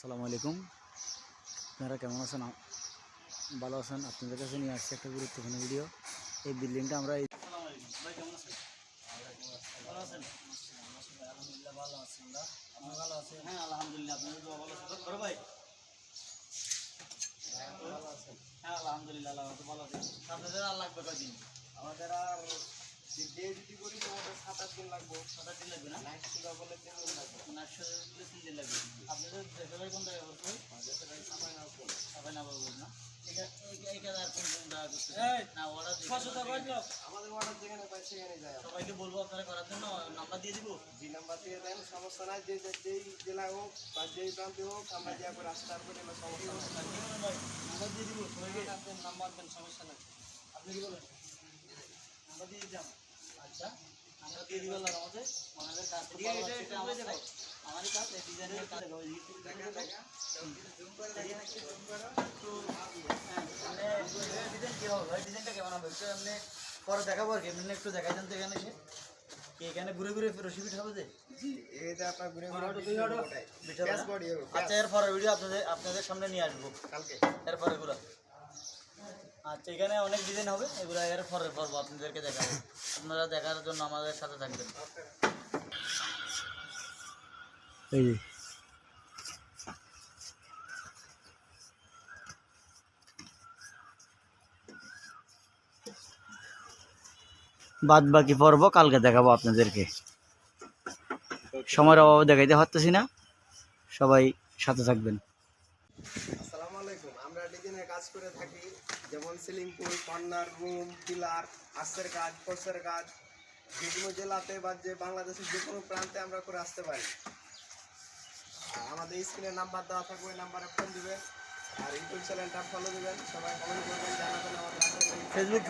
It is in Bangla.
আসসালামু আলাইকুম। আপনারা কেমন আছেন? ভালো আছেন? আপনাদের কাছে নিয়ে আসছি একটা গুরুত্বপূর্ণ ভিডিও। এই বিল্ডিংটা আমরা আসসালামু আলাইকুম ভাই, কেমন আছেন? ভালো আছেন? আলহামদুলিল্লাহ ভালো আছি আমরা। আপনি ভালো আছেন? হ্যাঁ আলহামদুলিল্লাহ, আপনাদের দোয়া ভালো আছে বড় ভাই? ভালো আছেন? হ্যাঁ আলহামদুলিল্লাহ ভালো আছি। আপনাদের আর লাগবে কয়দিন? আমাদের আর ডিউটি করি তোমাদের 7-8 দিন লাগবে। 7-8 দিন লাগবে না? নাইট শুরু বলে 3 দিন লাগবে। নাইট শুরু বলে 3 দিন লাগবে। আপনাদের দেশের বাড়ি কোন জায়গায় বলতে? দেশের বাড়ি সাপাইনগর। সাপাইনগর না? এই কাজ আর কোন কোন জায়গা করতে? না অর্ডার দিই। আমাদের অর্ডার যেখানে পাই সেখানে যায়। সবাইকে বলবো আপনারা করার জন্য নাম্বার দিয়ে দিব। জি নাম্বার দিয়ে দেন, সমস্যা নাই। যেই জেলায় হোক বা যেই প্রান্তে হোক আমরা দেওয়া করে আসতে পারবো, কোনো সমস্যা নেই। নাম্বার দিয়ে দিব সবাইকে। নাম্বার দেন, সমস্যা নেই। আপনি কি বলেন? নাম্বার দিয়ে দিলাম। আচ্ছা আমরা দিয়ে দিব আমাদের আমাদের কাজ তো ভালো আছে। এটা আমাদের আমারই কাজ, এই ডিজাইনের কাজ। দেখা জুম করে দেখেন, একটু জুম করো তো। হ্যাঁ মানে ডিজাইন কি হবে ভাই? ডিজাইনটা কেমন হবে একটু আপনি পরে দেখাবো আর কি। আপনি একটু দেখাই দেন তো এখানে এসে। কি এখানে ঘুরে ঘুরে রশি পিঠ হবে যে? জি এইটা আপনার ঘুরে ঘুরে গ্যাস বডি হবে। আচ্ছা এরপরে ভিডিও আপনাদের সামনে নিয়ে আসবো কালকে। এরপরে এগুলো আচ্ছা এখানে অনেক ডিজাইন হবে, এগুলো এর পরে পর্ব আপনাদেরকে দেখাবো। আপনারা দেখার জন্য আমাদের সাথে থাকবেন। এই যে বাদ বাকি পর্ব কালকে দেখাবো আপনাদেরকে। সময়ের অভাবে দেখাইতে পারতেছি না, সবাই সাথে থাকবেন। আসসালামু আলাইকুম। আমরা ডিজাইনের কাজ করে থাকি, যেমন সিলিং পুল, কর্নার, রুম, পিলার, আর্চের কাজ, কোর্সের কাজ। যে কোনো জেলাতে বা যে বাংলাদেশের যে কোনো প্রান্তে আমরা করে আসতে পারি। আর আমাদের স্ক্রিনে নাম্বার দেওয়া থাকবে, ওই নাম্বারে ফোন দিবেন। আর ইউটিউব চ্যানেলটা ফলো দিবেন, সবাই কমেন্ট করবেন, জানাবেন আমাদের। ফেসবুক